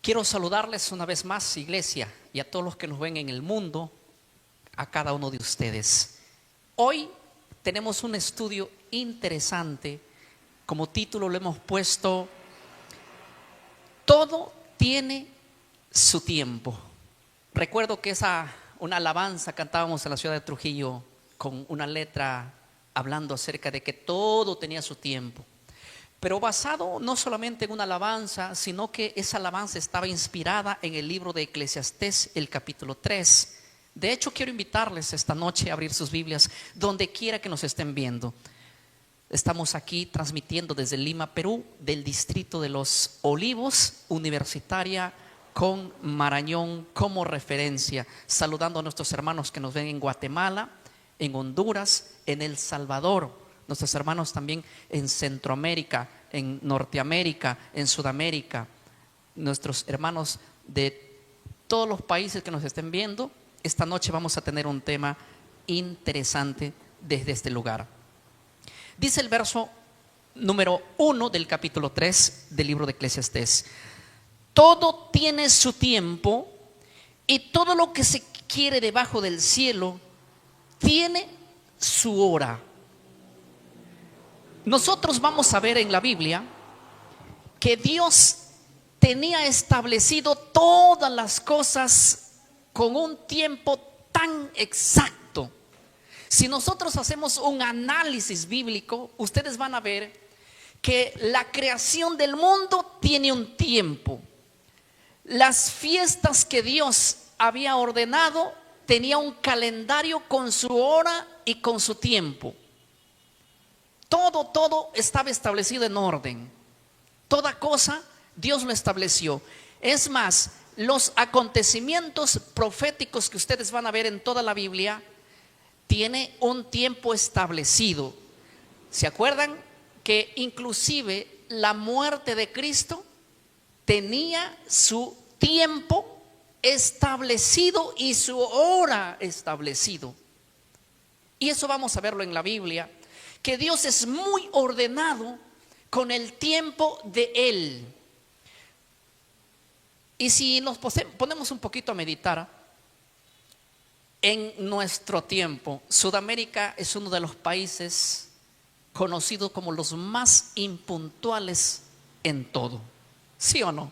Quiero saludarles una vez más, iglesia, y a todos los que nos ven en el mundo, a cada uno de ustedes. Hoy tenemos un estudio interesante. Como título le hemos puesto: todo tiene su tiempo. Recuerdo que una alabanza cantábamos en la ciudad de Trujillo con una letra hablando acerca de que todo tenía su tiempo. Pero basado no solamente en una alabanza, sino que esa alabanza estaba inspirada en el libro de Eclesiastés, el capítulo 3. De hecho, quiero invitarles esta noche a abrir sus Biblias donde quiera que nos estén viendo. Estamos aquí transmitiendo desde Lima, Perú, del distrito de Los Olivos, universitaria, con Marañón como referencia. Saludando a nuestros hermanos que nos ven en Guatemala, en Honduras, en El Salvador. Nuestros hermanos también en Centroamérica, en Norteamérica, en Sudamérica. Nuestros hermanos de todos los países que nos estén viendo. Esta noche vamos a tener un tema interesante desde este lugar. Dice el verso número 1 del capítulo 3 del libro de Eclesiastés: todo tiene su tiempo y todo lo que se quiere debajo del cielo tiene su hora. Nosotros vamos a ver en la Biblia que Dios tenía establecido todas las cosas con un tiempo tan exacto. Si nosotros hacemos un análisis bíblico, ustedes van a ver que la creación del mundo tiene un tiempo. Las fiestas que Dios había ordenado tenía un calendario con su hora y con su tiempo. Todo estaba establecido en orden. Toda cosa Dios lo estableció. Es más, los acontecimientos proféticos que ustedes van a ver en toda la Biblia tiene un tiempo establecido. ¿Se acuerdan que inclusive la muerte de Cristo tenía su tiempo establecido y su hora establecido? Y eso vamos a verlo en la Biblia, que Dios es muy ordenado con el tiempo de Él. Y si nos ponemos un poquito a meditar en nuestro tiempo, Sudamérica es uno de los países conocidos como los más impuntuales en todo. ¿Sí o no?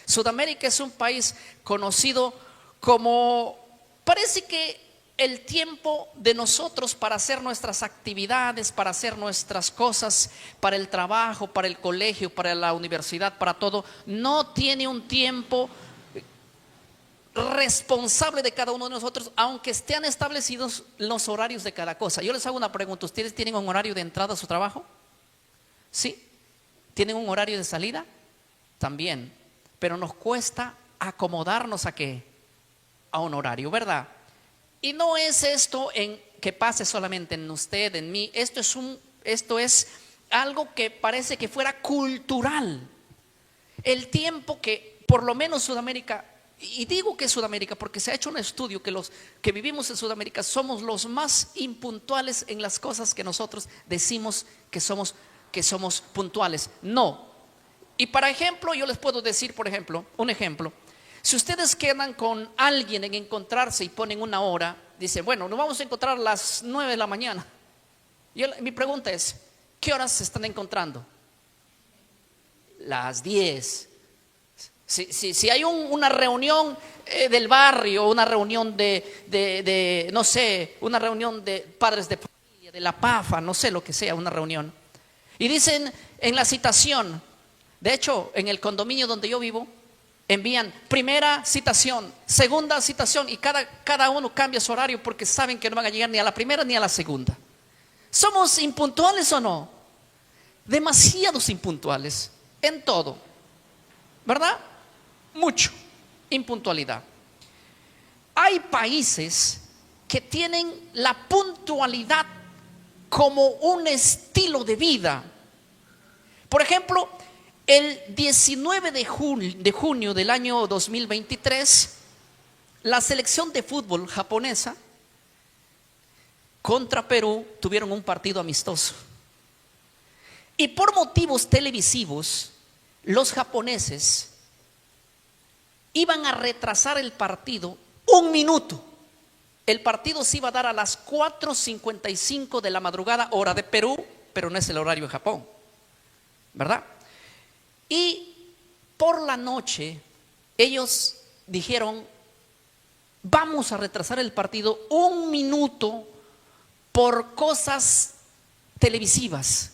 Sudamérica es un país conocido como, parece que el tiempo de nosotros para hacer nuestras actividades, para hacer nuestras cosas, para el trabajo, para el colegio, para la universidad, para todo, no tiene un tiempo responsable de cada uno de nosotros, aunque estén establecidos los horarios de cada cosa. Yo les hago una pregunta: ¿ustedes tienen un horario de entrada a su trabajo? ¿Sí? ¿Tienen un horario de salida? También. Pero nos cuesta acomodarnos ¿a qué? A un horario, ¿verdad? Y no es esto en que pase solamente en usted, en mí. Esto es algo que parece que fuera cultural. El tiempo que por lo menos Sudamérica, y digo que es Sudamérica porque se ha hecho un estudio que los que vivimos en Sudamérica somos los más impuntuales en las cosas que nosotros decimos que somos puntuales. No. Y para ejemplo, yo les puedo decir, por ejemplo, un ejemplo. Si ustedes quedan con alguien en encontrarse y ponen una hora, dicen, bueno, nos vamos a encontrar a las 9 de la mañana. Mi pregunta es, ¿qué horas se están encontrando? Las 10. Si hay una reunión del barrio, una reunión de no sé, una reunión de padres de familia, de la PAFA, no sé lo que sea, una reunión. Y dicen en la citación, de hecho, en el condominio donde yo vivo, envían primera citación, segunda citación, y cada uno cambia su horario porque saben que no van a llegar ni a la primera ni a la segunda. ¿Somos impuntuales o no? Demasiados impuntuales en todo, ¿verdad? Mucho impuntualidad. Hay países que tienen la puntualidad como un estilo de vida. Por ejemplo, el 19 de junio del año 2023, la selección de fútbol japonesa contra Perú tuvieron un partido amistoso. Y por motivos televisivos, los japoneses iban a retrasar el partido un minuto. El partido se iba a dar a las 4:55 de la madrugada, hora de Perú, pero no es el horario de Japón, ¿verdad? Y por la noche ellos dijeron: vamos a retrasar el partido un minuto por cosas televisivas.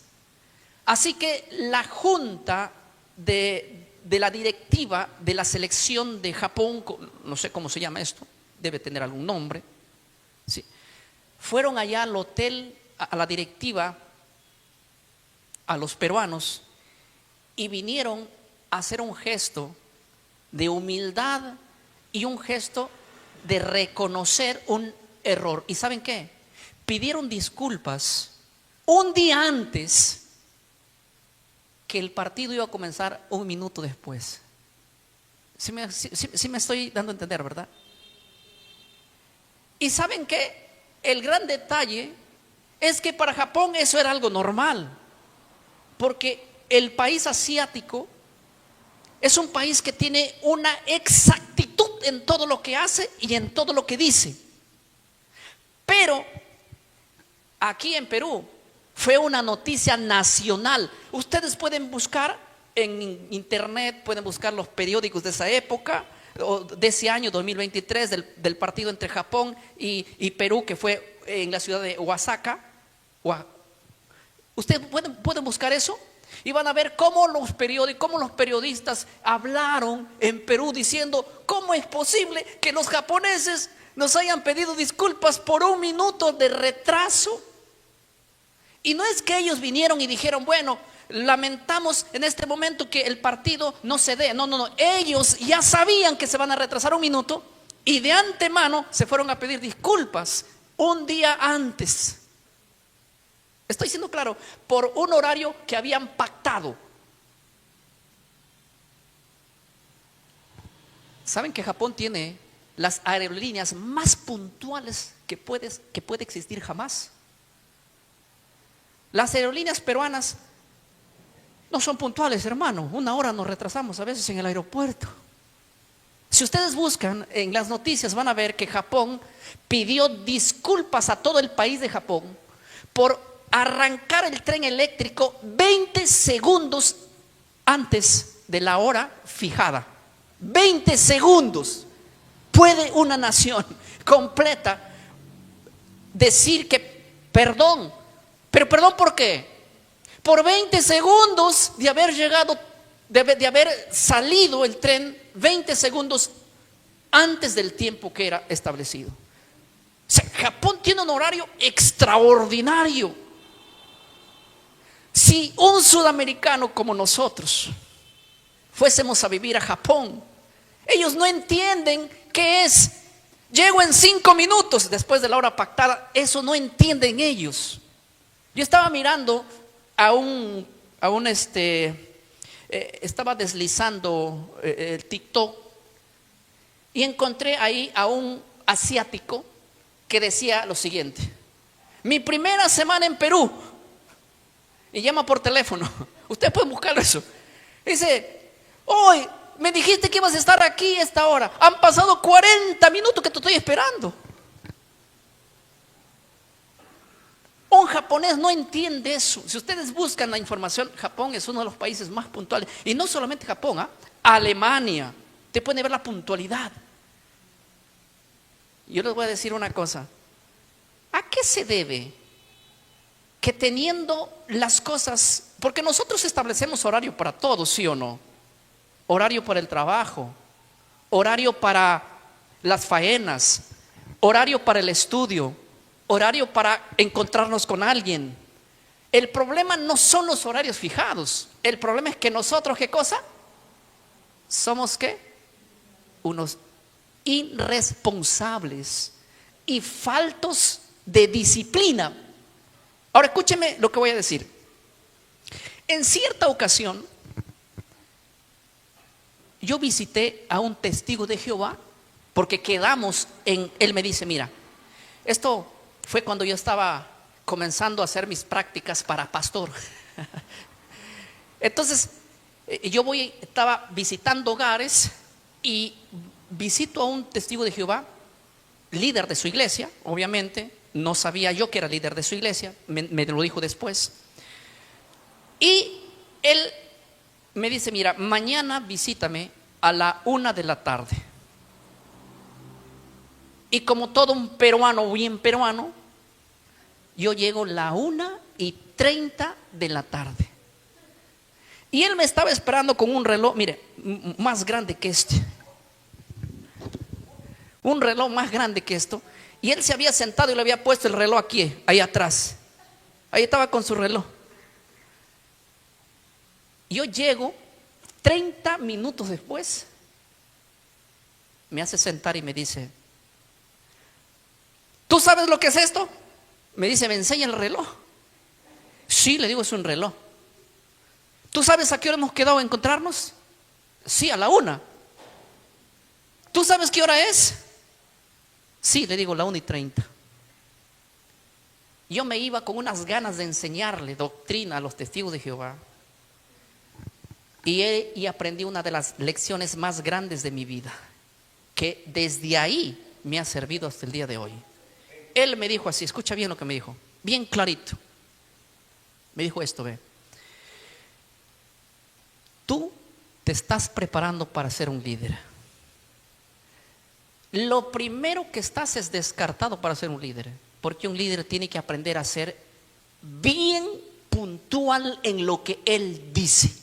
Así que la junta de la directiva de la selección de Japón, no sé cómo se llama esto, debe tener algún nombre, ¿sí?, fueron allá al hotel, a la directiva, a los peruanos, y vinieron a hacer un gesto de humildad y un gesto de reconocer un error. ¿Y saben qué? Pidieron disculpas un día antes que el partido iba a comenzar un minuto después. Sí me estoy dando a entender, ¿verdad? Y ¿saben qué? El gran detalle es que para Japón eso era algo normal, porque el país asiático es un país que tiene una exactitud en todo lo que hace y en todo lo que dice. Pero aquí en Perú fue una noticia nacional. Ustedes pueden buscar en internet, pueden buscar los periódicos de esa época, o de ese año 2023, del partido entre Japón y Perú, que fue en la ciudad de Oaxaca. Ustedes pueden buscar eso y van a ver cómo los periodistas hablaron en Perú diciendo: ¿cómo es posible que los japoneses nos hayan pedido disculpas por un minuto de retraso? Y no es que ellos vinieron y dijeron: bueno, lamentamos en este momento que el partido no se dé. No, ellos ya sabían que se van a retrasar un minuto y de antemano se fueron a pedir disculpas un día antes. Estoy siendo claro, por un horario que habían pactado. ¿Saben que Japón tiene las aerolíneas más puntuales que puede existir jamás? Las aerolíneas peruanas no son puntuales, hermano. 1 hora nos retrasamos a veces en el aeropuerto. Si ustedes buscan en las noticias, van a ver que Japón pidió disculpas a todo el país de Japón por arrancar el tren eléctrico 20 segundos antes de la hora fijada. 20 segundos. ¿Puede una nación completa decir que perdón? ¿Pero perdón por qué? Por 20 segundos de haber llegado, de haber salido el tren 20 segundos antes del tiempo que era establecido. O sea, Japón tiene un horario extraordinario. Si un sudamericano como nosotros fuésemos a vivir a Japón, ellos no entienden qué es: llego en 5 minutos después de la hora pactada. Eso no entienden ellos. Yo estaba mirando estaba deslizando el TikTok y encontré ahí a un asiático que decía lo siguiente: mi primera semana en Perú, y llama por teléfono. Ustedes pueden buscarlo eso. Dice: hoy me dijiste que ibas a estar aquí a esta hora. Han pasado 40 minutos que te estoy esperando. Un japonés no entiende eso. Si ustedes buscan la información, Japón es uno de los países más puntuales. Y no solamente Japón, Alemania. Te pueden ver la puntualidad. Yo les voy a decir una cosa. ¿A qué se debe que teniendo las cosas, porque nosotros establecemos horario para todos, ¿sí o no? Horario para el trabajo, horario para las faenas, horario para el estudio, horario para encontrarnos con alguien. El problema no son los horarios fijados. El problema es que nosotros, ¿qué cosa? Somos ¿qué? Unos irresponsables y faltos de disciplina. Ahora escúcheme lo que voy a decir. En cierta ocasión yo visité a un testigo de Jehová porque quedamos él me dice: mira, esto fue cuando yo estaba comenzando a hacer mis prácticas para pastor. Entonces estaba visitando hogares y visito a un testigo de Jehová, líder de su iglesia, obviamente. No sabía yo que era líder de su iglesia, me lo dijo después. Y él me dice: mira, mañana visítame a la 1 de la tarde. Y como todo un peruano, bien peruano, yo llego la 1:30 de la tarde. Y él me estaba esperando con un reloj, mire, más grande que este. Un reloj más grande que esto. Y él se había sentado y le había puesto el reloj aquí, ahí atrás. Ahí estaba con su reloj. Yo llego 30 minutos después. Me hace sentar y me dice: ¿tú sabes lo que es esto? Me dice: ¿me enseña el reloj? Sí, le digo, es un reloj. ¿Tú sabes a qué hora hemos quedado a encontrarnos? Sí, a la 1. ¿Tú sabes qué hora es? Sí, le digo, la 1:30. Yo me iba con unas ganas de enseñarle doctrina a los testigos de Jehová. Y aprendí una de las lecciones más grandes de mi vida, que desde ahí me ha servido hasta el día de hoy. Él me dijo así, escucha bien lo que me dijo, bien clarito. Me dijo esto: ve, tú te estás preparando para ser un líder. Lo primero que estás es descartado para ser un líder, porque un líder tiene que aprender a ser bien puntual en lo que él dice.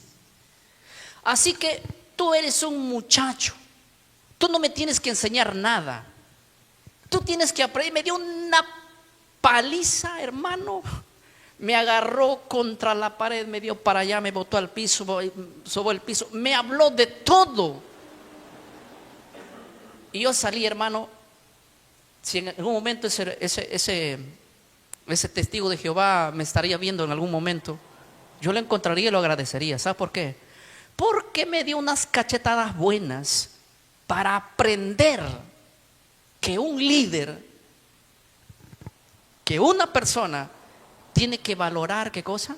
Así que tú eres un muchacho, tú no me tienes que enseñar nada, tú tienes que aprender. Me dio una paliza, hermano. Me agarró contra la pared, me dio para allá, me botó al piso, sobó el piso, me habló de todo. Y yo salí, hermano. Si en algún momento ese testigo de Jehová me estaría viendo en algún momento, yo lo encontraría y lo agradecería. ¿Sabe por qué? Porque me dio unas cachetadas buenas para aprender que un líder, que una persona tiene que valorar, ¿qué cosa?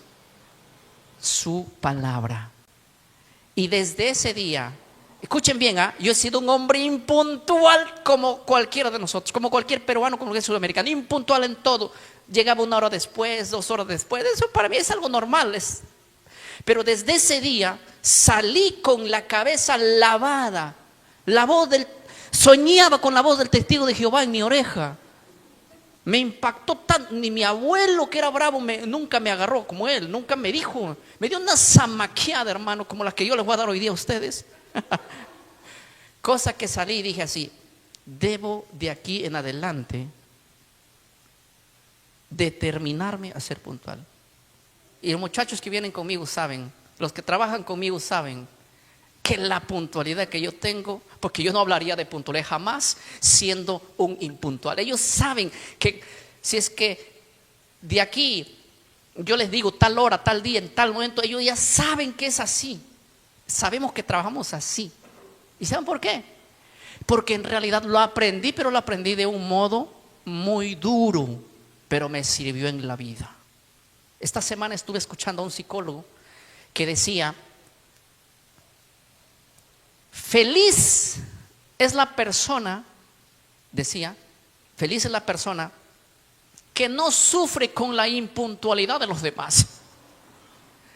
Su palabra. Y desde ese día, escuchen bien, yo he sido un hombre impuntual como cualquiera de nosotros, como cualquier peruano, como cualquier sudamericano, impuntual en todo. Llegaba 1 hora después, 2 horas después. Eso para mí es algo normal. Pero desde ese día salí con la cabeza lavada. Soñaba con la voz del testigo de Jehová en mi oreja. Me impactó tanto. Ni mi abuelo, que era bravo, nunca me agarró como él. Nunca me dijo. Me dio una zamaqueada, hermano, como la que yo les voy a dar hoy día a ustedes. Cosa que salí y dije así: debo de aquí en adelante determinarme a ser puntual. Y los muchachos que vienen conmigo saben, los que trabajan conmigo saben que la puntualidad que yo tengo, porque yo no hablaría de puntualidad jamás siendo un impuntual. Ellos saben que si es que de aquí yo les digo tal hora, tal día, en tal momento, ellos ya saben que es así. Sabemos que trabajamos así. ¿Y saben por qué? Porque en realidad lo aprendí, pero lo aprendí de un modo muy duro, pero me sirvió en la vida. Esta semana estuve escuchando a un psicólogo que decía: feliz es la persona, decía, feliz es la persona que no sufre con la impuntualidad de los demás.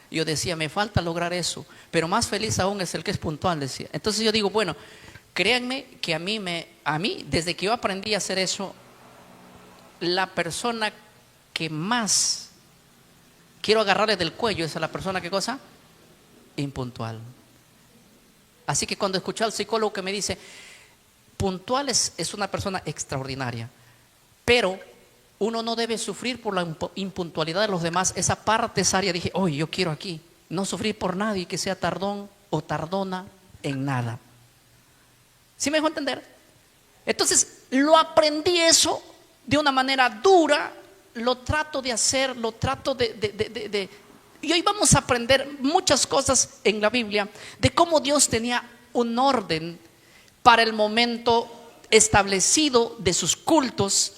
Yo decía, me falta lograr eso, pero más feliz aún es el que es puntual, decía. Entonces yo digo, bueno, créanme que a mí, desde que yo aprendí a hacer eso, la persona que más quiero agarrarle del cuello es a la persona, ¿qué cosa? Impuntual. Así que cuando escuché al psicólogo que me dice, puntual es una persona extraordinaria, pero uno no debe sufrir por la impuntualidad de los demás. Esa parte, esa área, dije, oye, yo quiero aquí no sufrir por nadie que sea tardón o tardona en nada. ¿Sí me dejó entender? Entonces lo aprendí eso de una manera dura. Lo trato de hacer, lo trato de. Y hoy vamos a aprender muchas cosas en la Biblia de cómo Dios tenía un orden para el momento establecido de sus cultos,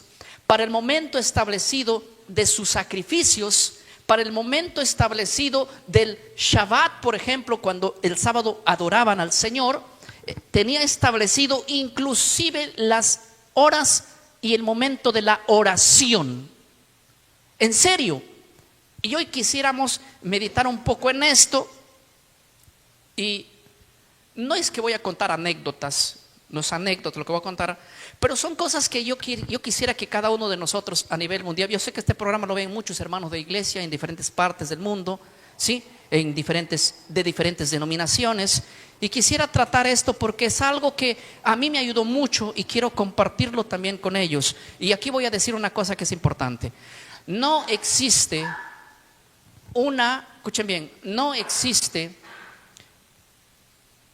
para el momento establecido de sus sacrificios, para el momento establecido del Shabbat, por ejemplo, cuando el sábado adoraban al Señor. tenía establecido inclusive las horas y el momento de la oración. En serio. Y hoy quisiéramos meditar un poco en esto. Y no es que voy a contar anécdotas, no es anécdota lo que voy a contar, pero son cosas que yo quisiera que cada uno de nosotros a nivel mundial, yo sé que este programa lo ven muchos hermanos de iglesia en diferentes partes del mundo, ¿sí? De diferentes denominaciones, y quisiera tratar esto porque es algo que a mí me ayudó mucho y quiero compartirlo también con ellos. Y aquí voy a decir una cosa que es importante. No existe escuchen bien, no existe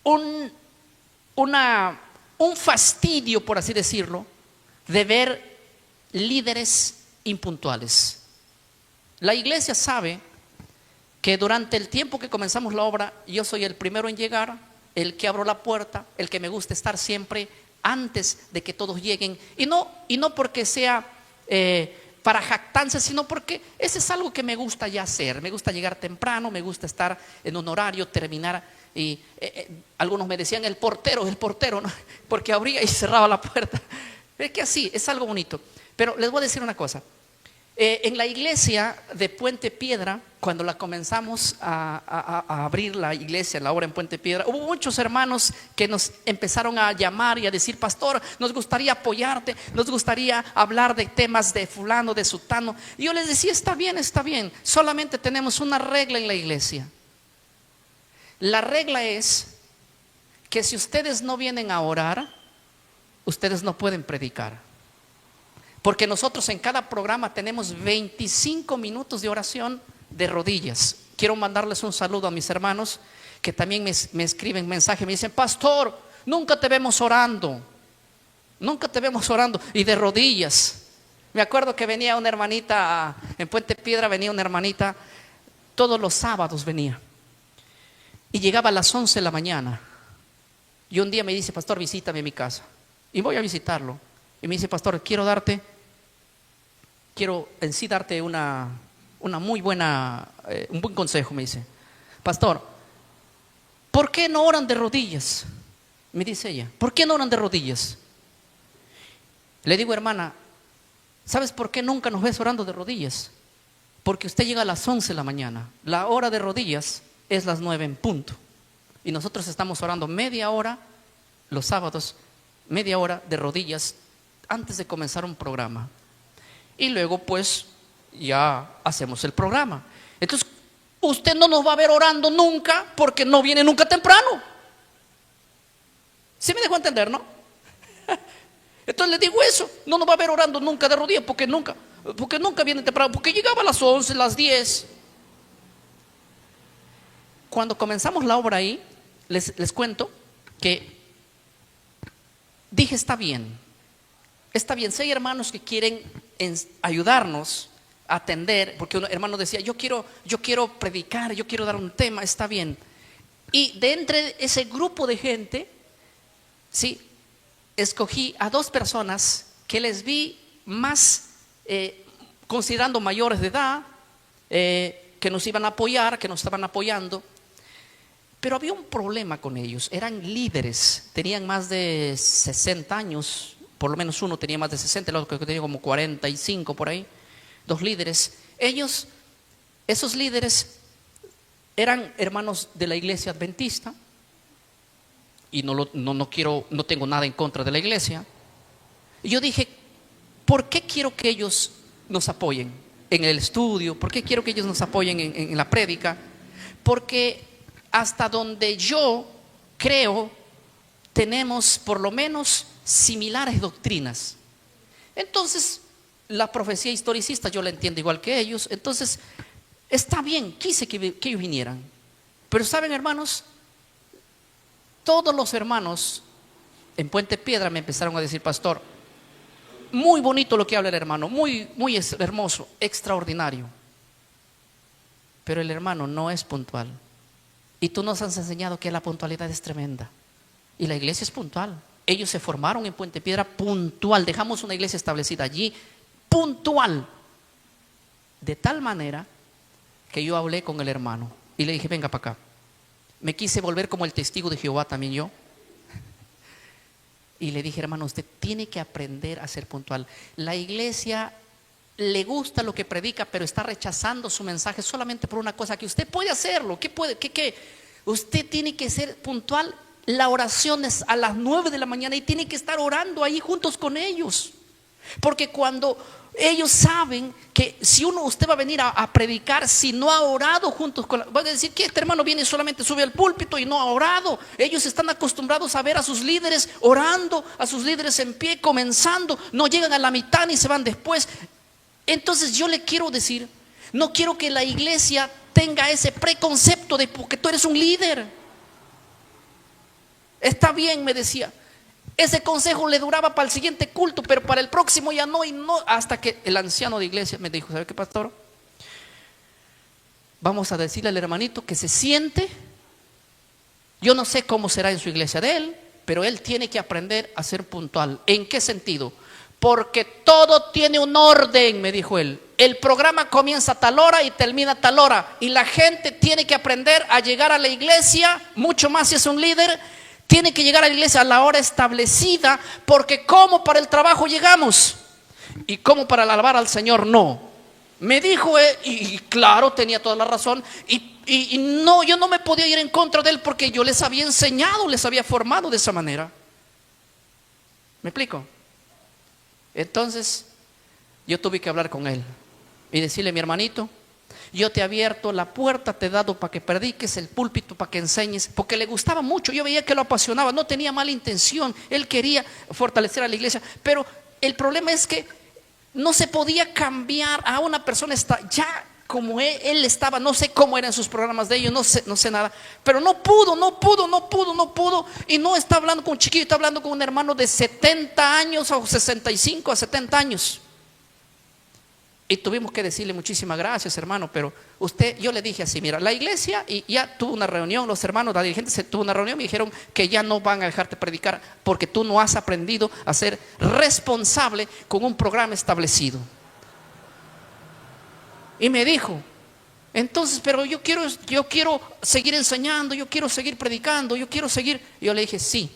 un fastidio, por así decirlo, de ver líderes impuntuales. La iglesia sabe que durante el tiempo que comenzamos la obra, yo soy el primero en llegar, el que abro la puerta, el que me gusta estar siempre antes de que todos lleguen. Y no porque sea para jactancia, sino porque ese es algo que me gusta ya hacer. Me gusta llegar temprano, me gusta estar en un horario, terminar. Y algunos me decían el portero, ¿no? Porque abría y cerraba la puerta. Es que así, es algo bonito. Pero les voy a decir una cosa. En la iglesia de Puente Piedra, cuando la comenzamos a abrir la iglesia, la obra en Puente Piedra, hubo muchos hermanos que nos empezaron a llamar y a decir: pastor, nos gustaría apoyarte, nos gustaría hablar de temas de fulano, de sutano. Y yo les decía: está bien, solamente tenemos una regla en la iglesia. La regla es que si ustedes no vienen a orar, ustedes no pueden predicar. Porque nosotros en cada programa tenemos 25 minutos de oración de rodillas. Quiero mandarles un saludo a mis hermanos que también me escriben mensajes, me dicen: pastor, nunca te vemos orando y de rodillas. Me acuerdo que venía una hermanita en Puente Piedra, venía una hermanita todos los sábados venía y llegaba a las 11 de la mañana. Y un día me dice: pastor, visítame en mi casa. Y voy a visitarlo. Y me dice: pastor, quiero en sí darte una muy buena, un buen consejo. Me dice: pastor, ¿por qué no oran de rodillas? Me dice ella: ¿por qué no oran de rodillas? Le digo: hermana, ¿sabes por qué nunca nos ves orando de rodillas? Porque usted llega a las 11 de la mañana. La hora de rodillas es las 9 en punto. Y nosotros estamos orando media hora los sábados, media hora de rodillas antes de comenzar un programa. Y luego pues ya hacemos el programa. Entonces usted no nos va a ver orando nunca porque no viene nunca temprano. ¿Sí me dejó entender, no? Entonces le digo eso: no nos va a ver orando nunca de rodillas porque nunca viene temprano, porque llegaba a las 11, las 10. Cuando comenzamos la obra ahí, les cuento que dije: está bien, si hay hermanos que quieren ayudarnos a atender, porque un hermano decía: yo quiero predicar, yo quiero dar un tema, está bien. Y de entre ese grupo de gente, sí, escogí a 2 personas que les vi más, considerando mayores de edad, que nos iban a apoyar, que nos estaban apoyando. Pero había un problema con ellos. Eran líderes, tenían más de 60 años. Por lo menos uno tenía más de 60, el otro que tenía como 45 por ahí. 2 líderes. Esos líderes eran hermanos de la iglesia adventista. Y no tengo nada en contra de la iglesia. Y yo dije: ¿por qué quiero que ellos nos apoyen en el estudio? ¿Por qué quiero que ellos nos apoyen en la prédica? Porque hasta donde yo creo, tenemos por lo menos similares doctrinas. Entonces, la profecía historicista yo la entiendo igual que ellos. Entonces, está bien, quise que ellos vinieran. Pero saben, hermanos, todos los hermanos en Puente Piedra me empezaron a decir: pastor, muy bonito lo que habla el hermano, muy, muy hermoso, extraordinario. Pero el hermano no es puntual. Y tú nos has enseñado que la puntualidad es tremenda. Y la iglesia es puntual. Ellos se formaron en Puente Piedra puntual. Dejamos una iglesia establecida allí, puntual. De tal manera que yo hablé con el hermano y le dije: venga para acá. Me quise volver como el testigo de Jehová también yo. Y le dije, hermano, usted tiene que aprender a ser puntual. La iglesia le gusta lo que predica, pero está rechazando su mensaje solamente por una cosa, que usted puede hacerlo. ¿Qué puede? ¿Qué? Usted tiene que ser puntual. La oración es a las 9 de la mañana y tiene que estar orando ahí juntos con ellos. Porque cuando ellos saben que si usted va a venir a predicar, si no ha orado juntos con van a decir que este hermano viene y solamente sube al púlpito y no ha orado. Ellos están acostumbrados a ver a sus líderes orando, a sus líderes en pie, comenzando, no llegan a la mitad ni se van después. Entonces yo le quiero decir, no quiero que la iglesia tenga ese preconcepto de porque tú eres un líder. Está bien, me decía. Ese consejo le duraba para el siguiente culto, pero para el próximo ya no, y no, hasta que el anciano de iglesia me dijo, ¿sabe qué, pastor? Vamos a decirle al hermanito que se siente. Yo no sé cómo será en su iglesia de él, pero él tiene que aprender a ser puntual. ¿En qué sentido? Porque todo tiene un orden, me dijo él. El programa comienza a tal hora y termina a tal hora, y la gente tiene que aprender a llegar a la iglesia, mucho más si es un líder. Tiene que llegar a la iglesia a la hora establecida, porque como para el trabajo llegamos y como para alabar al Señor no. Me dijo y claro, tenía toda la razón, y no, yo no me podía ir en contra de él, porque yo les había enseñado, les había formado de esa manera. ¿Me explico? Entonces yo tuve que hablar con él y decirle, mi hermanito, yo te he abierto la puerta, te he dado para que prediques, el púlpito para que enseñes, porque le gustaba mucho. Yo veía que lo apasionaba, no tenía mala intención, él quería fortalecer a la iglesia, pero el problema es que no se podía cambiar a una persona ya como él estaba. No sé cómo eran sus programas de ellos, no sé nada, pero no pudo, y no está hablando con un chiquillo, está hablando con un hermano de 70 años o 65 a 70 años. Y tuvimos que decirle muchísimas gracias, hermano, pero yo le dije así, mira, la iglesia, y ya tuvo una reunión, los hermanos, la dirigente tuvo una reunión, me dijeron que ya no van a dejarte predicar porque tú no has aprendido a ser responsable con un programa establecido. Y me dijo, entonces, pero yo quiero seguir enseñando, yo quiero seguir predicando, yo quiero seguir. Yo le dije, sí,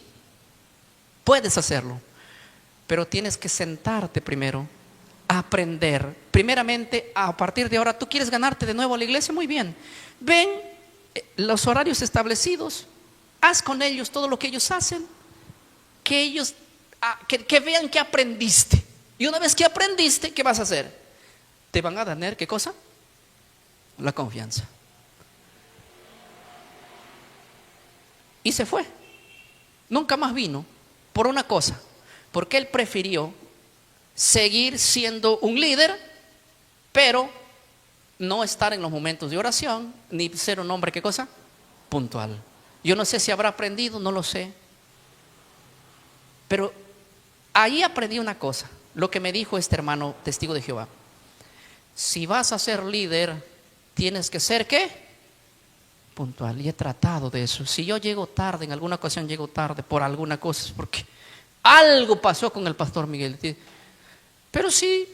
puedes hacerlo, pero tienes que sentarte primero, aprender. Primeramente, a partir de ahora, tú quieres ganarte de nuevo a la iglesia, muy bien. Ven los horarios establecidos, haz con ellos todo lo que ellos hacen, que ellos que vean que aprendiste. Y una vez que aprendiste, ¿qué vas a hacer? Te van a dar, ¿qué cosa? La confianza. Y se fue. Nunca más vino por una cosa, porque él prefirió seguir siendo un líder, pero no estar en los momentos de oración, ni ser un hombre, ¿qué cosa? Puntual. Yo no sé si habrá aprendido, no lo sé, pero ahí aprendí una cosa, lo que me dijo este hermano testigo de Jehová: si vas a ser líder, tienes que ser, ¿qué? Puntual. Y he tratado de eso. Si yo llego tarde, en alguna ocasión llego tarde por alguna cosa, es porque algo pasó con el pastor Miguel. Pero sí,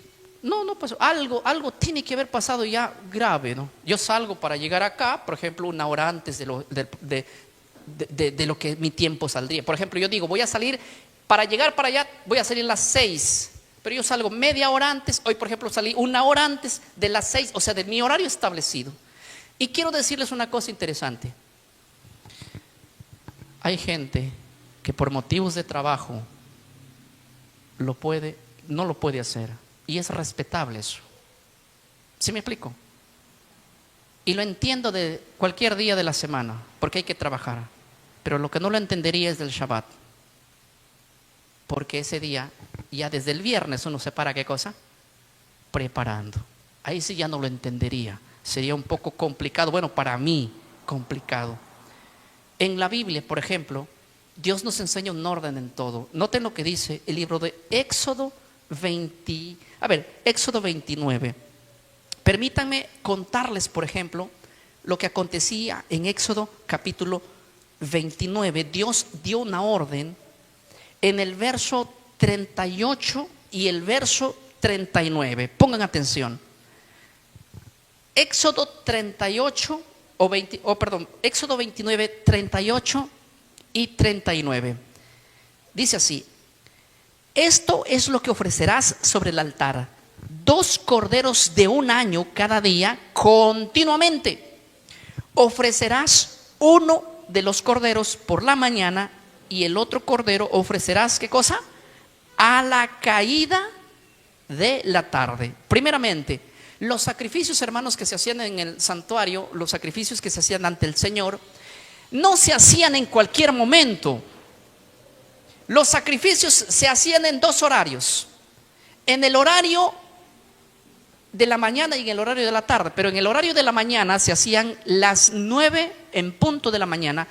no pasó. Algo tiene que haber pasado ya grave, ¿no? Yo salgo para llegar acá, por ejemplo, una hora antes de lo que mi tiempo saldría. Por ejemplo, yo digo, voy a salir, para llegar para allá, voy a salir a las 6. Pero yo salgo media hora antes. Hoy, por ejemplo, salí una hora antes de las 6, o sea, de mi horario establecido. Y quiero decirles una cosa interesante. Hay gente que por motivos de trabajo no lo puede hacer, y es respetable eso. ¿Sí me explico? Y lo entiendo de cualquier día de la semana, porque hay que trabajar. Pero lo que no lo entendería es del Shabbat, porque ese día, ya desde el viernes uno se para, ¿qué cosa? Preparando. Ahí sí ya no lo entendería, sería un poco complicado. Bueno, para mí complicado. En la Biblia, por ejemplo, Dios nos enseña un orden en todo. Noten lo que dice el libro de Éxodo 29. Permítanme contarles, por ejemplo, lo que acontecía en Éxodo capítulo 29. Dios dio una orden en el verso 38 y el verso 39. Pongan atención. Éxodo 38 Éxodo 29, 38 y 39. Dice así: Esto es lo que ofrecerás sobre el altar: 2 corderos de un año cada día continuamente. Ofrecerás uno de los corderos por la mañana y el otro cordero ofrecerás, ¿qué cosa? A la caída de la tarde. Primeramente, los sacrificios, hermanos, que se hacían en el santuario, los sacrificios que se hacían ante el Señor, no se hacían en cualquier momento. Los sacrificios se hacían en 2 horarios: en el horario de la mañana y en el horario de la tarde. Pero en el horario de la mañana se hacían las 9 en punto de la mañana,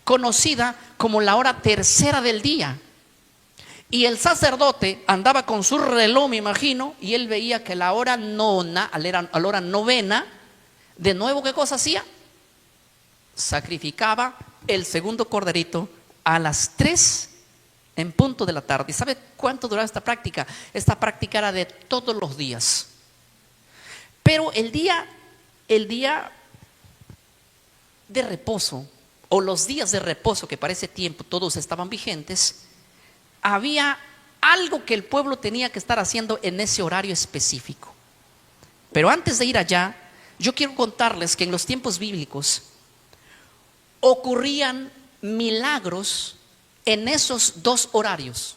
conocida como la hora tercera del día. Y el sacerdote andaba con su reloj, me imagino, y él veía que a la hora nona, a la hora novena, de nuevo, ¿qué cosa hacía? Sacrificaba el segundo corderito a las 3 en punto de la tarde. ¿Y sabe cuánto duraba esta práctica? Esta práctica era de todos los días. Pero el día de reposo, o los días de reposo, que para ese tiempo todos estaban vigentes, había algo que el pueblo tenía que estar haciendo en ese horario específico. Pero antes de ir allá, yo quiero contarles que en los tiempos bíblicos ocurrían milagros en esos 2 horarios.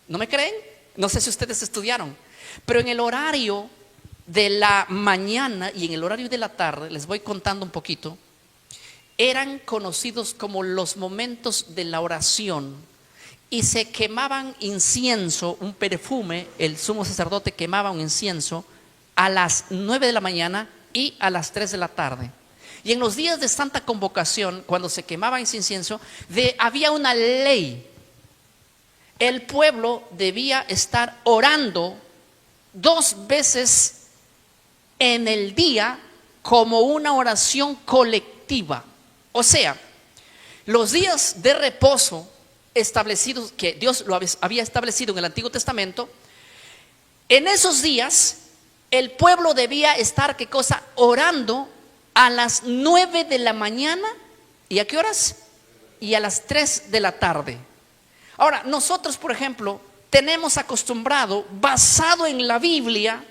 ¿No me creen? No sé si ustedes estudiaron, pero en el horario de la mañana y en el horario de la tarde, les voy contando un poquito, eran conocidos como los momentos de la oración. Y se quemaban incienso, un perfume, el sumo sacerdote quemaba un incienso a las 9 de la mañana y a las 3 de la tarde. Y en los días de Santa Convocación, cuando se quemaba ese incienso, había una ley. El pueblo debía estar orando 2 veces en el día como una oración colectiva. O sea, los días de reposo establecidos, que Dios lo había establecido en el Antiguo Testamento, en esos días el pueblo debía estar, ¿qué cosa? Orando a las 9 de la mañana. ¿Y a qué horas? Y a las 3 de la tarde. Ahora, nosotros, por ejemplo, tenemos acostumbrado, basado en la Biblia,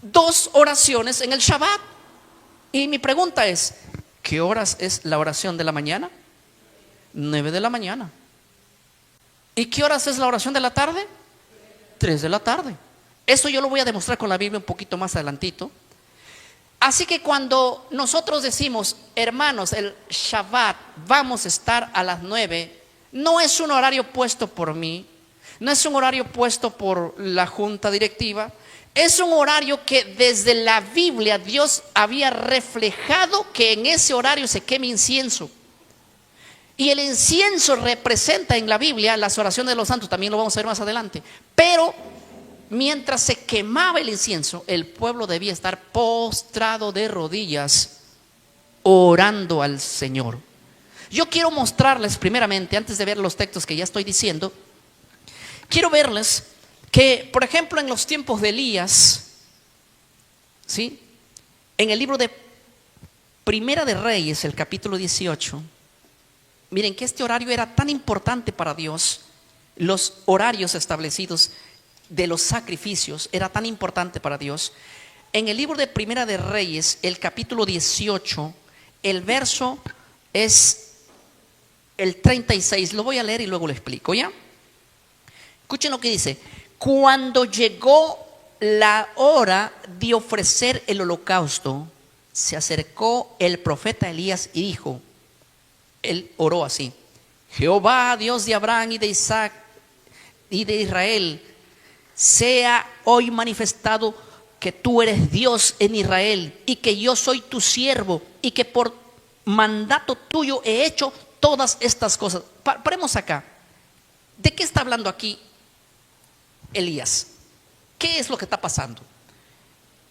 2 oraciones en el Shabbat. Y mi pregunta es, ¿qué horas es la oración de la mañana? 9 de la mañana. ¿Y qué horas es la oración de la tarde? 3 de la tarde. Eso yo lo voy a demostrar con la Biblia un poquito más adelantito. Así que cuando nosotros decimos, hermanos, el Shabbat vamos a estar a las 9, no es un horario puesto por mí, no es un horario puesto por la junta directiva, es un horario que desde la Biblia Dios había reflejado que en ese horario se queme incienso. Y el incienso representa en la Biblia las oraciones de los santos, también lo vamos a ver más adelante. Pero mientras se quemaba el incienso, el pueblo debía estar postrado de rodillas, orando al Señor. Yo quiero mostrarles primeramente, antes de ver los textos que ya estoy diciendo, quiero verles que, por ejemplo, en los tiempos de Elías, ¿sí? En el libro de Primera de Reyes, el capítulo 18, miren que este horario era tan importante para Dios. Los horarios establecidos de los sacrificios era tan importante para Dios. En el libro de Primera de Reyes, el capítulo 18, el verso es el 36. Lo voy a leer y luego lo explico, ¿ya? Escuchen lo que dice. Cuando llegó la hora de ofrecer el holocausto, se acercó el profeta Elías y dijo, él oró así: Jehová, Dios de Abraham y de Isaac y de Israel, sea hoy manifestado que tú eres Dios en Israel y que yo soy tu siervo y que por mandato tuyo he hecho todas estas cosas. Paremos acá. ¿De qué está hablando aquí Elías? ¿Qué es lo que está pasando?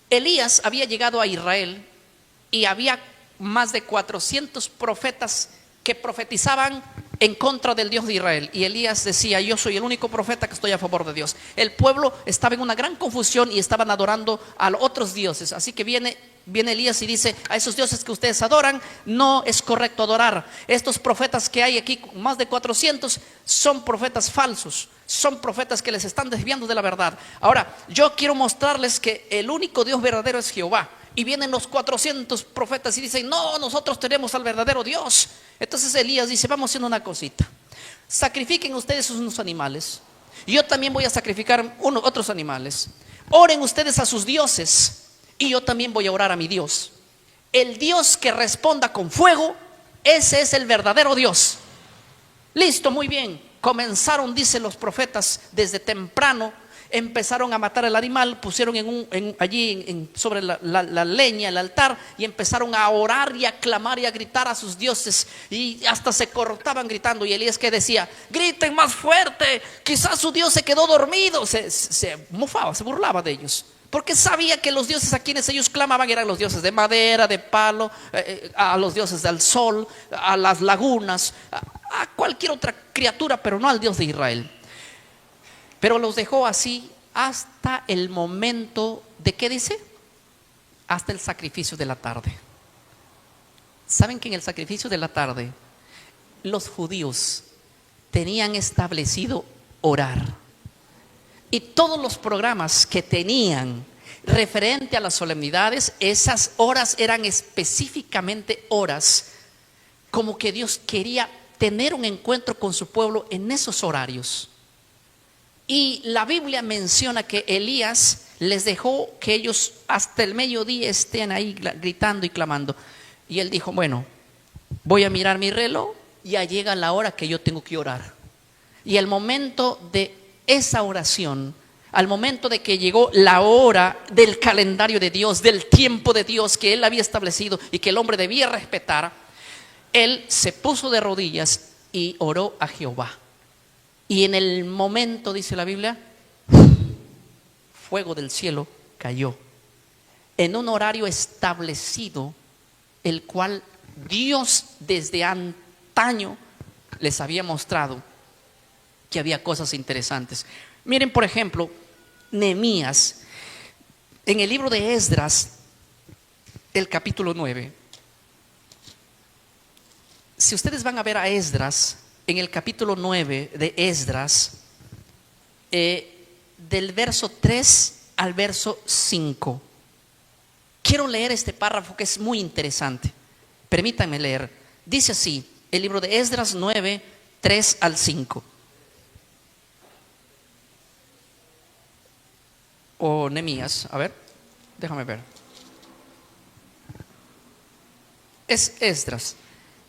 Elías había llegado a Israel y había más de 400 profetas que profetizaban en contra del Dios de Israel. Y Elías decía: yo soy el único profeta que estoy a favor de Dios. El pueblo estaba en una gran confusión y estaban adorando a los otros dioses. Así que viene viene Elías y dice: a esos dioses que ustedes adoran no es correcto adorar. Estos profetas que hay aquí, más de 400, son profetas falsos, son profetas que les están desviando de la verdad. Ahora, yo quiero mostrarles que el único Dios verdadero es Jehová. Y vienen los 400 profetas y dicen: no, nosotros tenemos al verdadero Dios. Entonces Elías dice: vamos haciendo una cosita, sacrifiquen ustedes unos animales, yo también voy a sacrificar otros animales. Oren ustedes a sus dioses y yo también voy a orar a mi Dios. El Dios que responda con fuego, ese es el verdadero Dios. Listo, muy bien. Comenzaron, dicen los profetas, desde temprano. Empezaron a matar el animal, pusieron allí sobre la leña, el altar, y empezaron a orar y a clamar y a gritar a sus dioses, y hasta se cortaban gritando. Y Elías, que decía: griten más fuerte, quizás su Dios se quedó dormido. Se mofaba, se burlaba de ellos, porque sabía que los dioses a quienes ellos clamaban eran los dioses de madera, de palo, a los dioses del sol, a las lagunas, a cualquier otra criatura, pero no al Dios de Israel. Pero los dejó así hasta el momento de, ¿qué dice? Hasta el sacrificio de la tarde. ¿Saben que en el sacrificio de la tarde los judíos tenían establecido orar? Y todos los programas que tenían referente a las solemnidades, esas horas eran específicamente horas como que Dios quería tener un encuentro con su pueblo en esos horarios. Y la Biblia menciona que Elías les dejó que ellos hasta el mediodía estén ahí gritando y clamando. Y él dijo: bueno, voy a mirar mi reloj, ya llega la hora que yo tengo que orar. Y al momento de esa oración, al momento de que llegó la hora del calendario de Dios, del tiempo de Dios que él había establecido y que el hombre debía respetar, él se puso de rodillas y oró a Jehová. Y en el momento, dice la Biblia, fuego del cielo cayó en un horario establecido, el cual Dios desde antaño les había mostrado que había cosas interesantes. Miren, por ejemplo, Nehemías, en el libro de Esdras, el capítulo 9. Si ustedes van a ver a Esdras, en el capítulo 9 de Esdras, del verso 3 al verso 5. Quiero leer este párrafo que es muy interesante. Permítanme leer. Dice así, el libro de Esdras 9, 3 al 5. O Nehemías, a ver, déjame ver. Es Esdras.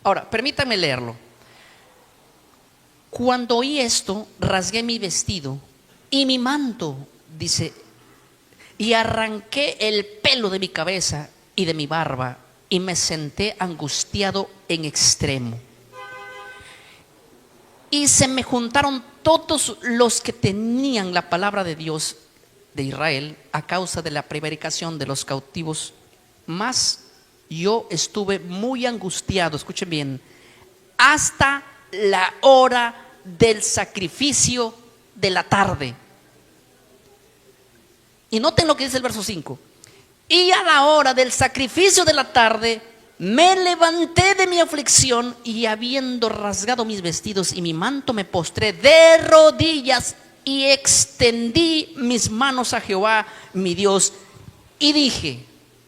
Ahora, permítanme leerlo. Cuando oí esto, rasgué mi vestido y mi manto, dice, y arranqué el pelo de mi cabeza y de mi barba, y me senté angustiado en extremo. Y se me juntaron todos los que tenían la palabra de Dios de Israel a causa de la prevaricación de los cautivos, mas yo estuve muy angustiado, escuchen bien, hasta la hora del sacrificio de la tarde. Y noten lo que dice el verso 5. Y a la hora del sacrificio de la tarde me levanté de mi aflicción, y habiendo rasgado mis vestidos y mi manto, me postré de rodillas y extendí mis manos a Jehová mi Dios, y dije,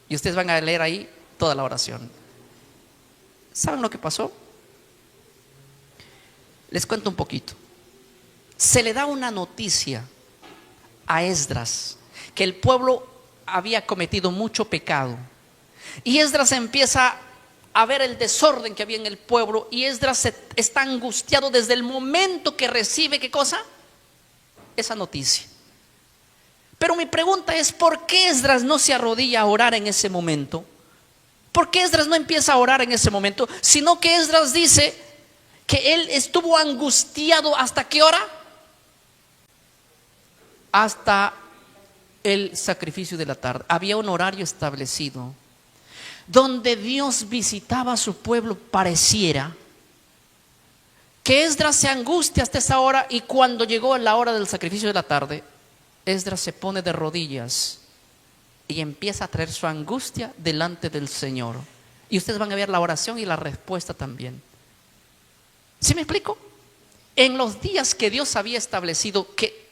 y ustedes van a leer ahí toda la oración. ¿Saben lo que pasó? Les cuento un poquito. Se le da una noticia a Esdras que el pueblo había cometido mucho pecado, y Esdras empieza a ver el desorden que había en el pueblo, y Esdras está angustiado desde el momento que recibe, ¿qué cosa? Esa noticia. Pero mi pregunta es, ¿por qué Esdras no se arrodilla a orar en ese momento? ¿Por qué Esdras no empieza a orar en ese momento? Sino que Esdras dice que él estuvo angustiado, ¿hasta qué hora? Hasta el sacrificio de la tarde. Había un horario establecido donde Dios visitaba a su pueblo. Pareciera que Esdras se angustia hasta esa hora, y cuando llegó la hora del sacrificio de la tarde, Esdras se pone de rodillas y empieza a traer su angustia delante del Señor. Y ustedes van a ver la oración y la respuesta también. ¿Sí me explico? En los días que Dios había establecido, que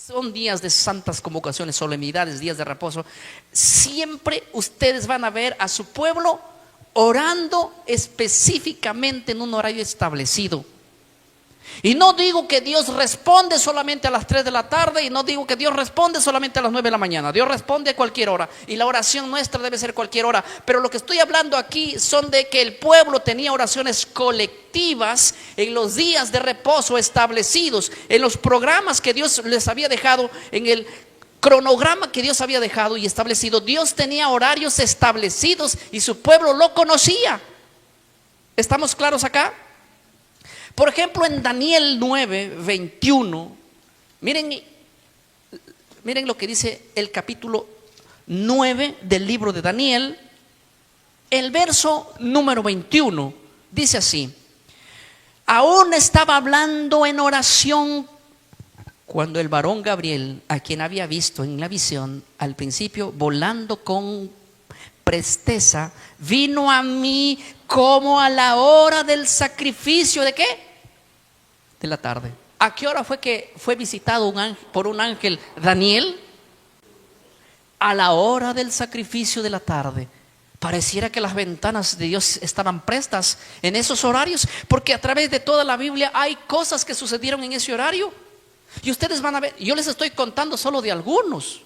son días de santas convocaciones, solemnidades, días de reposo, siempre ustedes van a ver a su pueblo orando específicamente en un horario establecido. Y no digo que Dios responde solamente a las 3 de la tarde, y no digo que Dios responde solamente a las 9 de la mañana. Dios responde a cualquier hora, y la oración nuestra debe ser cualquier hora. Pero lo que estoy hablando aquí son de que el pueblo tenía oraciones colectivas en los días de reposo establecidos, en los programas que Dios les había dejado, en el cronograma que Dios había dejado y establecido. Dios tenía horarios establecidos y su pueblo lo conocía. ¿Estamos claros acá? Por ejemplo, en Daniel 9:21, miren lo que dice el capítulo 9 del libro de Daniel. El verso número 21 dice así: aún estaba hablando en oración cuando el varón Gabriel, a quien había visto en la visión al principio volando con presteza, vino a mí como a la hora del sacrificio. ¿De qué? De la tarde. ¿A qué hora fue que fue visitado por un ángel Daniel? A la hora del sacrificio de la tarde. Pareciera que las ventanas de Dios estaban prestas en esos horarios, porque a través de toda la Biblia hay cosas que sucedieron en ese horario. Y ustedes van a ver, yo les estoy contando solo de algunos.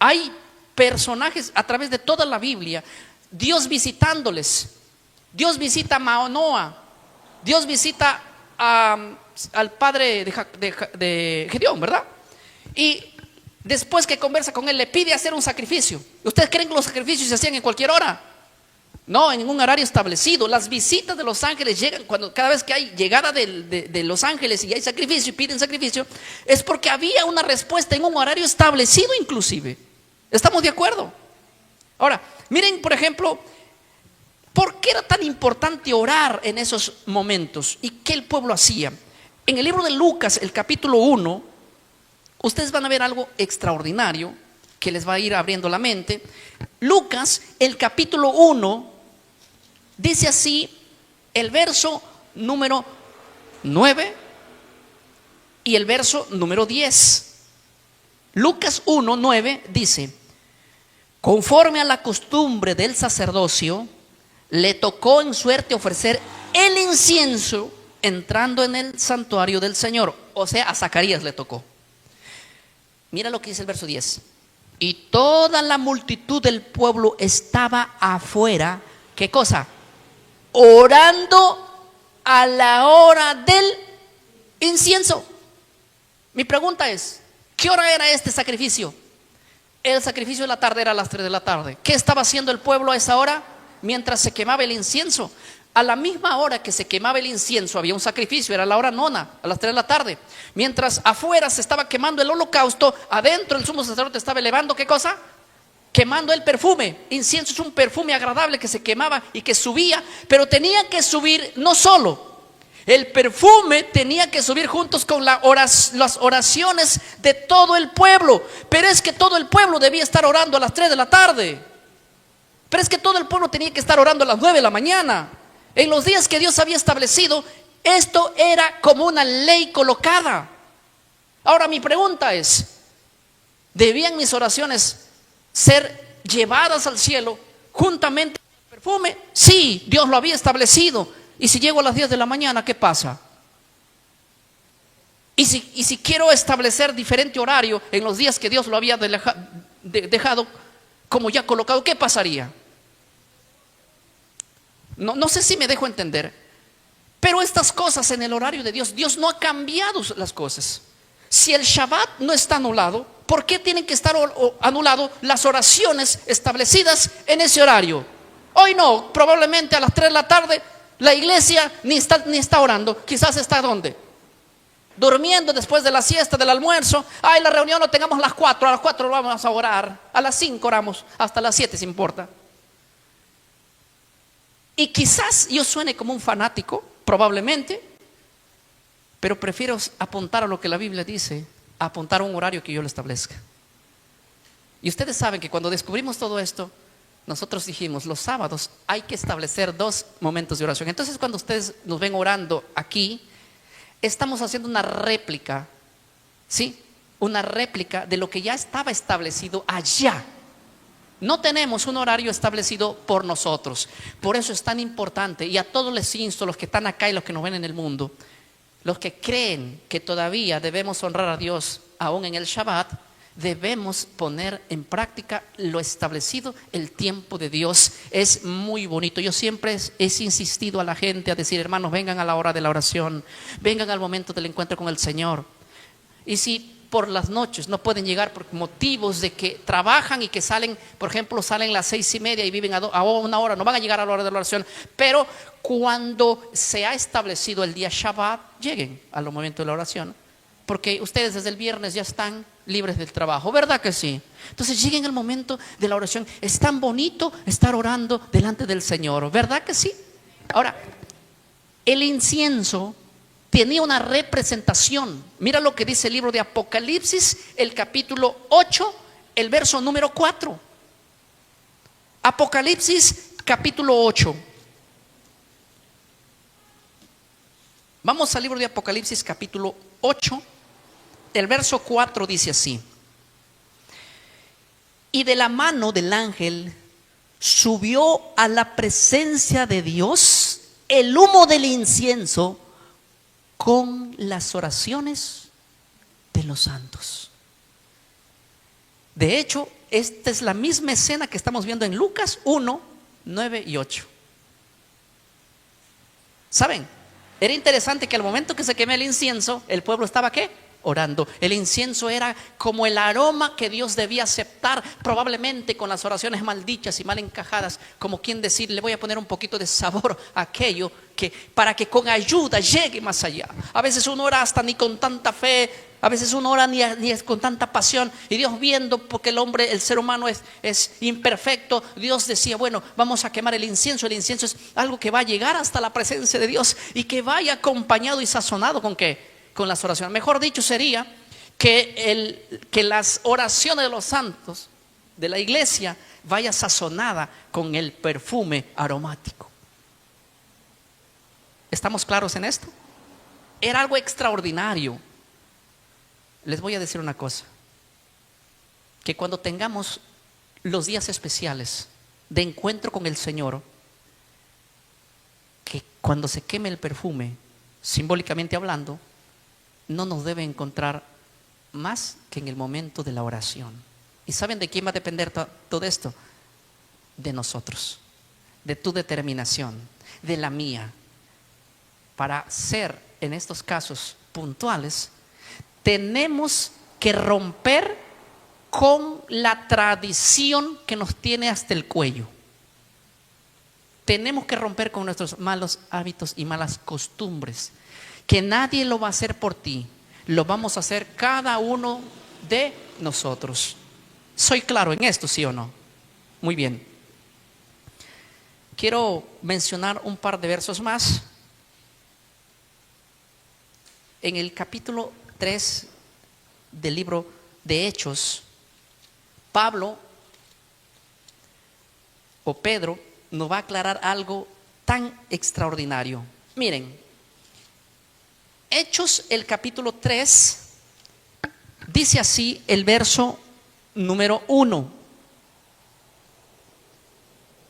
Hay personajes a través de toda la Biblia, Dios visitándoles. Dios visita a Manoa, Dios visita al padre de Gedeón, ¿verdad? Y después que conversa con él, le pide hacer un sacrificio. ¿Ustedes creen que los sacrificios se hacían en cualquier hora? No, en ningún horario establecido. Las visitas de los ángeles llegan cada vez que hay llegada de los ángeles y hay sacrificio y piden sacrificio, es porque había una respuesta en un horario establecido inclusive. ¿Estamos de acuerdo? Ahora, miren por ejemplo, ¿por qué era tan importante orar en esos momentos? ¿Y qué el pueblo hacía? En el libro de Lucas, el capítulo 1, ustedes van a ver algo extraordinario que les va a ir abriendo la mente. Lucas, el capítulo 1, dice así, el verso número 9 y el verso número 10. Lucas 1:9 dice: conforme a la costumbre del sacerdocio, le tocó en suerte ofrecer el incienso entrando en el santuario del Señor. O sea, a Zacarías le tocó. Mira lo que dice el verso 10. Y toda la multitud del pueblo estaba afuera. ¿Qué cosa? Orando a la hora del incienso. Mi pregunta es, ¿qué hora era este sacrificio? El sacrificio de la tarde era a las 3 de la tarde. ¿Qué estaba haciendo el pueblo a esa hora? Mientras se quemaba el incienso. A la misma hora que se quemaba el incienso había un sacrificio, era la hora nona, a las 3 de la tarde. Mientras afuera se estaba quemando el holocausto, adentro el sumo sacerdote estaba elevando, ¿qué cosa? Quemando el perfume. Incienso es un perfume agradable que se quemaba y que subía, pero tenía que subir no solo. El perfume tenía que subir juntos con las oraciones de todo el pueblo. Pero es que todo el pueblo debía estar orando a las 3 de la tarde. Pero es que todo el pueblo tenía que estar orando a las 9 de la mañana. En los días que Dios había establecido, esto era como una ley colocada. Ahora mi pregunta es, ¿debían mis oraciones ser llevadas al cielo juntamente con el perfume? Sí, Dios lo había establecido. Y si llego a las 10 de la mañana, ¿qué pasa? Y si quiero establecer diferente horario en los días que Dios lo había dejado como ya colocado, ¿qué pasaría? No sé si me dejo entender. Pero estas cosas en el horario de Dios, Dios no ha cambiado las cosas. Si el Shabbat no está anulado, ¿por qué tienen que estar anuladas las oraciones establecidas en ese horario? Hoy no, probablemente a las 3 de la tarde la iglesia ni está orando. Quizás está ¿dónde? Durmiendo después de la siesta, del almuerzo. Ay, la reunión lo tengamos a las 4. A las 4 vamos a orar. A las 5 oramos. Hasta las 7 si importa. Y quizás yo suene como un fanático, probablemente, pero prefiero apuntar a lo que la Biblia dice, a apuntar a un horario que yo lo establezca. Y ustedes saben que cuando descubrimos todo esto, nosotros dijimos, los sábados hay que establecer 2 momentos de oración. Entonces, cuando ustedes nos ven orando aquí, estamos haciendo una réplica, ¿sí? Una réplica de lo que ya estaba establecido allá. No tenemos un horario establecido por nosotros. Por eso es tan importante, y a todos les insto, los que están acá y los que nos ven en el mundo, los que creen que todavía debemos honrar a Dios aún en el Shabbat, debemos poner en práctica lo establecido. El tiempo de Dios es muy bonito. Yo siempre he insistido a la gente a decir, hermanos, vengan a la hora de la oración, vengan al momento del encuentro con el Señor. Y si por las noches no pueden llegar por motivos de que trabajan y que salen, por ejemplo, salen a las 6:30 y viven a 1 hora, no van a llegar a la hora de la oración, pero cuando se ha establecido el día Shabbat, lleguen al momento de la oración, porque ustedes desde el viernes ya están libres del trabajo, ¿verdad que sí? Entonces lleguen al momento de la oración. Es tan bonito estar orando delante del Señor, ¿verdad que sí? Ahora, el incienso tenía una representación. Mira lo que dice el libro de Apocalipsis, el capítulo 8, el verso número 4. Apocalipsis capítulo 8. Vamos al libro de Apocalipsis capítulo 8. El verso 4 dice así: y de la mano del ángel subió a la presencia de Dios el humo del incienso con las oraciones de los santos. De hecho, esta es la misma escena que estamos viendo en Lucas 1, 9 y 8. ¿Saben? Era interesante que al momento que se quemó el incienso, el pueblo estaba ¿qué? Orando. El incienso era como el aroma que Dios debía aceptar, probablemente con las oraciones mal dichas y mal encajadas, como quien decir, le voy a poner un poquito de sabor a aquello que, para que con ayuda llegue más allá. A veces uno ora hasta ni con tanta fe, a veces uno ora ni es con tanta pasión, y Dios viendo, porque el ser humano es imperfecto, Dios decía, bueno, vamos a quemar el incienso. El incienso es algo que va a llegar hasta la presencia de Dios y que vaya acompañado y sazonado ¿con qué? Con las oraciones. Mejor dicho sería que las oraciones de los santos de la iglesia vaya sazonada con el perfume aromático. ¿Estamos claros en esto? Era algo extraordinario. Les voy a decir una cosa, que cuando tengamos los días especiales de encuentro con el Señor, que cuando se queme el perfume, simbólicamente hablando, no nos debe encontrar más que en el momento de la oración. ¿Y saben de quién va a depender todo esto? De nosotros, de tu determinación, de la mía. Para ser en estos casos puntuales, tenemos que romper con la tradición que nos tiene hasta el cuello. Tenemos que romper con nuestros malos hábitos y malas costumbres, que nadie lo va a hacer por ti, lo vamos a hacer cada uno de nosotros. ¿Soy claro en esto, sí o no? Muy bien. Quiero mencionar un par de versos más. En el capítulo 3 del libro de Hechos, Pablo o Pedro nos va a aclarar algo tan extraordinario. Miren, Hechos el capítulo 3 dice así el verso número 1.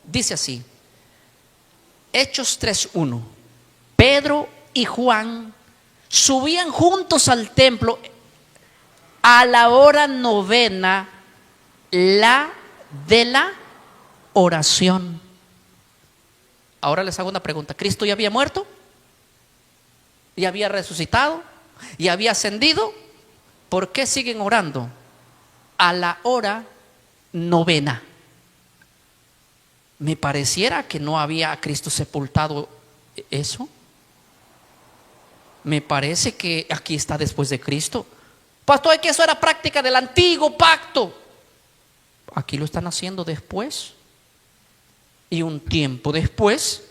Dice así, Hechos 3:1: Pedro y Juan subían juntos al templo a la hora novena, la de la oración. Ahora les hago una pregunta: ¿Cristo ya había muerto? ¿Ya había resucitado? ¿Ya había ascendido? ¿Por qué siguen orando a la hora novena? Me pareciera que no había a Cristo sepultado eso. Me parece que aquí está después de Cristo. Pastor, que eso era práctica del antiguo pacto. Aquí lo están haciendo después. Y un tiempo después,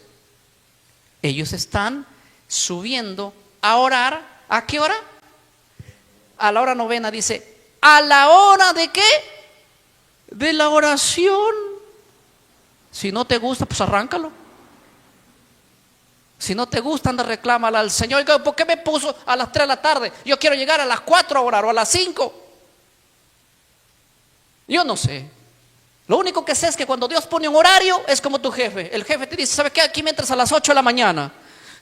ellos están subiendo a orar. ¿A qué hora? A la hora novena. Dice, ¿a la hora de qué? de la oración. Si no te gusta, pues arráncalo. Si no te gusta, anda, reclámala al Señor. Oiga, ¿por qué me puso a las 3 de la tarde? Yo quiero llegar a las 4 a orar o a las 5. Yo no sé. Lo único que sé es que cuando Dios pone un horario, es como tu jefe. El jefe te dice, ¿sabe qué? Aquí me entras a las 8 de la mañana.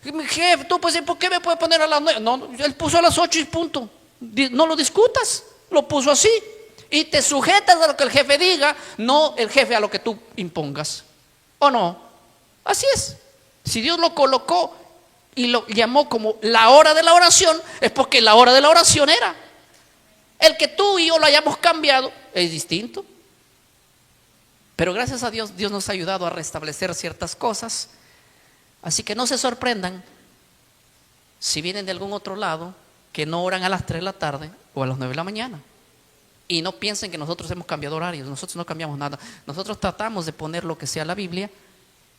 Mi jefe, tú puedes decir, ¿por qué me puede poner a las 9? No, él puso a las 8 y punto. No lo discutas, lo puso así. Y te sujetas a lo que el jefe diga, no el jefe a lo que tú impongas. ¿O no? Así es. Si Dios lo colocó y lo llamó como la hora de la oración, es porque la hora de la oración era. El que tú y yo lo hayamos cambiado es distinto. Pero gracias a Dios, Dios nos ha ayudado a restablecer ciertas cosas. Así que no se sorprendan si vienen de algún otro lado que no oran a las 3 de la tarde o a las 9 de la mañana. Y no piensen que nosotros hemos cambiado horarios. Nosotros no cambiamos nada. Nosotros tratamos de poner lo que sea la Biblia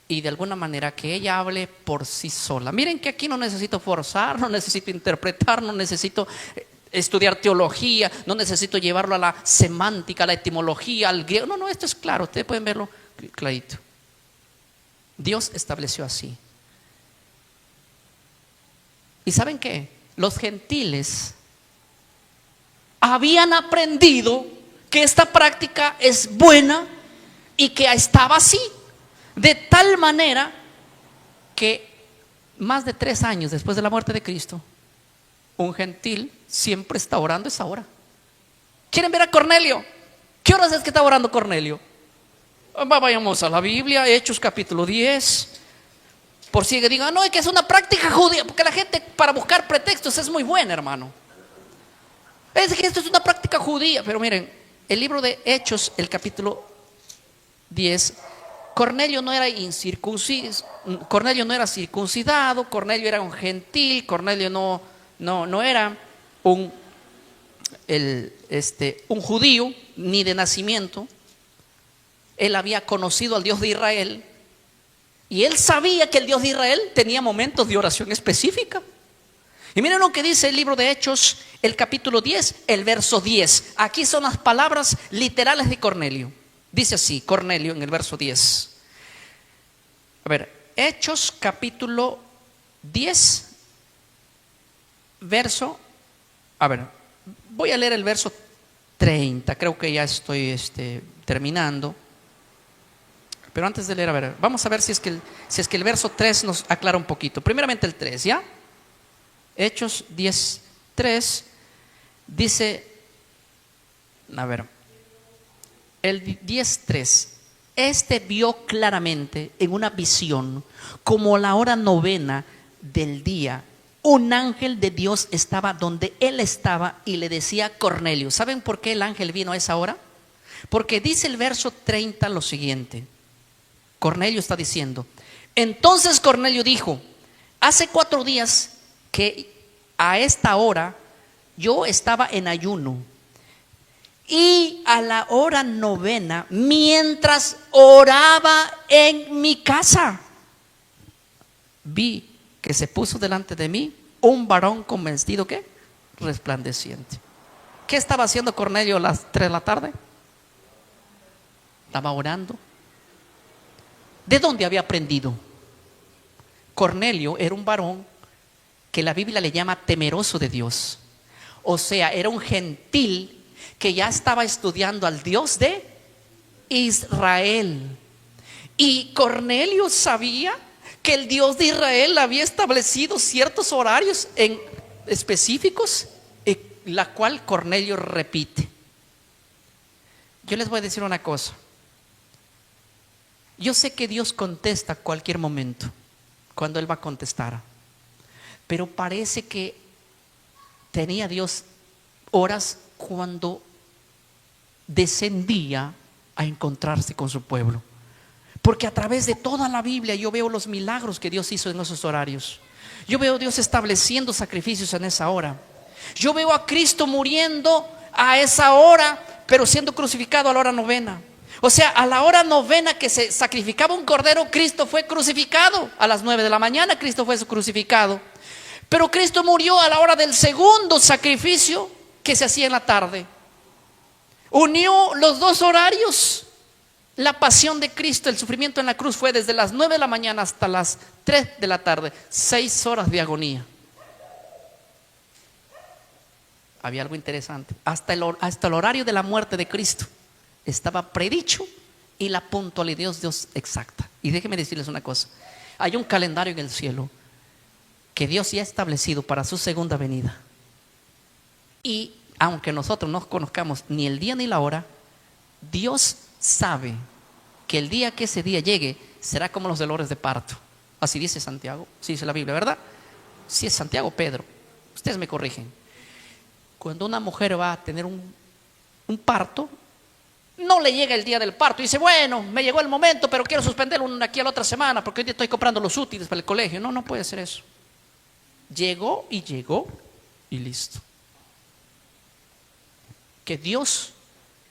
y de alguna manera que ella hable por sí sola. Miren que aquí no necesito forzar, no necesito interpretar, no necesito estudiar teología, no necesito llevarlo a la semántica, a la etimología, al griego. No, esto es claro, ustedes pueden verlo clarito. Dios estableció así. ¿Y saben qué? Los gentiles habían aprendido que esta práctica es buena y que estaba así. De tal manera que más de 3 años después de la muerte de Cristo, un gentil siempre está orando esa hora. ¿Quieren ver a Cornelio? ¿Qué horas es que está orando Cornelio? Vayamos a la Biblia, Hechos capítulo 10. Por si digan, no, es que es una práctica judía. Porque la gente para buscar pretextos es muy buena, hermano. Es que esto es una práctica judía. Pero miren, el libro de Hechos, el capítulo 10, Cornelio no era Cornelio no era circuncidado, Cornelio era un gentil, Cornelio no era un judío ni de nacimiento. Él había conocido al Dios de Israel y él sabía que el Dios de Israel tenía momentos de oración específica. Y miren lo que dice el libro de Hechos, el capítulo 10, el verso 10. Aquí son las palabras literales de Cornelio. Dice así, Cornelio en el verso 10. A ver, Hechos capítulo 10, verso, a ver, voy a leer el verso 30, creo que ya estoy terminando. Pero antes de leer, a ver, vamos a ver si es que el verso 3 nos aclara un poquito. Primeramente el 3, ¿ya? Hechos 10, 3, dice, a ver, el 10, 3. Vio claramente en una visión, como la hora 9 del día, un ángel de Dios estaba donde él estaba y le decía Cornelio. ¿Saben por qué el ángel vino a esa hora? Porque dice el verso 30 lo siguiente. Cornelio está diciendo, entonces Cornelio dijo, hace 4 días que a esta hora yo estaba en ayuno. Y a la hora 9, mientras oraba en mi casa, vi que se puso delante de mí un varón con vestido ¿qué? Resplandeciente. ¿Qué estaba haciendo Cornelio a las 3 de la tarde? Estaba orando. ¿De dónde había aprendido? Cornelio era un varón que la Biblia le llama temeroso de Dios. O sea, era un gentil que ya estaba estudiando al Dios de Israel. Y Cornelio sabía que el Dios de Israel había establecido ciertos horarios específicos, la cual Cornelio repite. Yo les voy a decir una cosa. Yo sé que Dios contesta a cualquier momento, cuando Él va a contestar. Pero parece que tenía Dios horas cuando descendía a encontrarse con su pueblo. Porque a través de toda la Biblia yo veo los milagros que Dios hizo en esos horarios. Yo veo a Dios estableciendo sacrificios en esa hora. Yo veo a Cristo muriendo a esa hora, pero siendo crucificado a la hora 9. O sea, a la hora 9 que se sacrificaba un cordero, Cristo fue crucificado. A las 9 de la mañana Cristo fue crucificado. Pero Cristo murió a la hora del segundo sacrificio que se hacía en la tarde. Unió los dos horarios. La pasión de Cristo, el sufrimiento en la cruz fue desde las 9 de la mañana hasta las 3 de la tarde. 6 horas de agonía. Había algo interesante. Hasta el horario de la muerte de Cristo estaba predicho y la puntualidad de Dios exacta. Y déjenme decirles una cosa. Hay un calendario en el cielo que Dios ya ha establecido para su segunda venida. Y aunque nosotros no conozcamos ni el día ni la hora, Dios sabe que el día que ese día llegue será como los dolores de parto. Así dice Santiago, así dice la Biblia, ¿verdad? Si es Santiago o Pedro, ustedes me corrigen. Cuando una mujer va a tener un parto, no le llega el día del parto y dice, bueno, me llegó el momento, pero quiero suspenderlo aquí a la otra semana porque hoy día estoy comprando los útiles para el colegio. No, no puede ser eso. Llegó y listo. Que Dios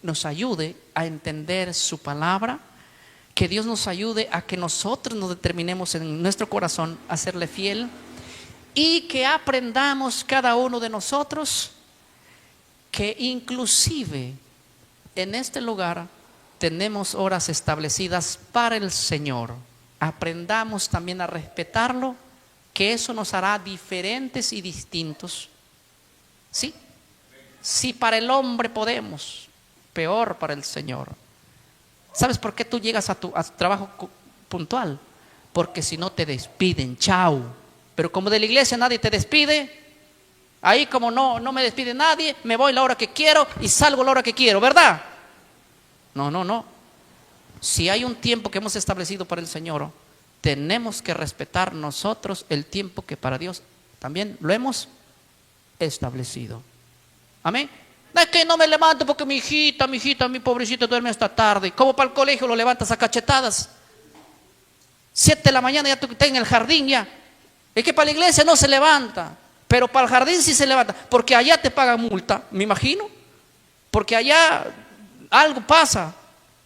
nos ayude a entender su palabra, que Dios nos ayude a que nosotros nos determinemos en nuestro corazón a serle fiel y que aprendamos cada uno de nosotros que inclusive en este lugar tenemos horas establecidas para el Señor. Aprendamos también a respetarlo, que eso nos hará diferentes y distintos. ¿Sí? Si para el hombre podemos, peor para el Señor. ¿Sabes por qué tú llegas a tu trabajo puntual? Porque si no te despiden, chao. Pero como de la iglesia nadie te despide, ahí como no me despide nadie, me voy la hora que quiero y salgo la hora que quiero, ¿verdad? No. Si hay un tiempo que hemos establecido para el Señor, tenemos que respetar nosotros el tiempo que para Dios también lo hemos establecido. Amén. No es que no me levanto porque mi hijita, mi pobrecita duerme hasta tarde. Como para el colegio lo levantas a cachetadas. 7 de la mañana ya tú estás en el jardín ya. Es que para la iglesia no se levanta, pero para el jardín sí se levanta, porque allá te pagan multa, me imagino. Porque allá algo pasa,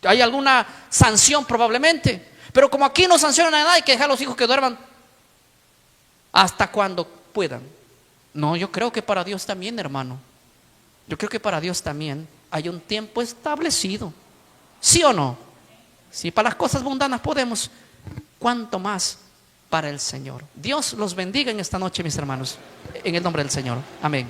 hay alguna sanción probablemente. Pero como aquí no sancionan a nadie, hay que dejar a los hijos que duerman hasta cuando puedan. No, yo creo que para Dios también, hermano. Yo creo que para Dios también hay un tiempo establecido. ¿Sí o no? Si para las cosas mundanas podemos, ¿cuánto más para el Señor? Dios los bendiga en esta noche, mis hermanos, en el nombre del Señor. Amén.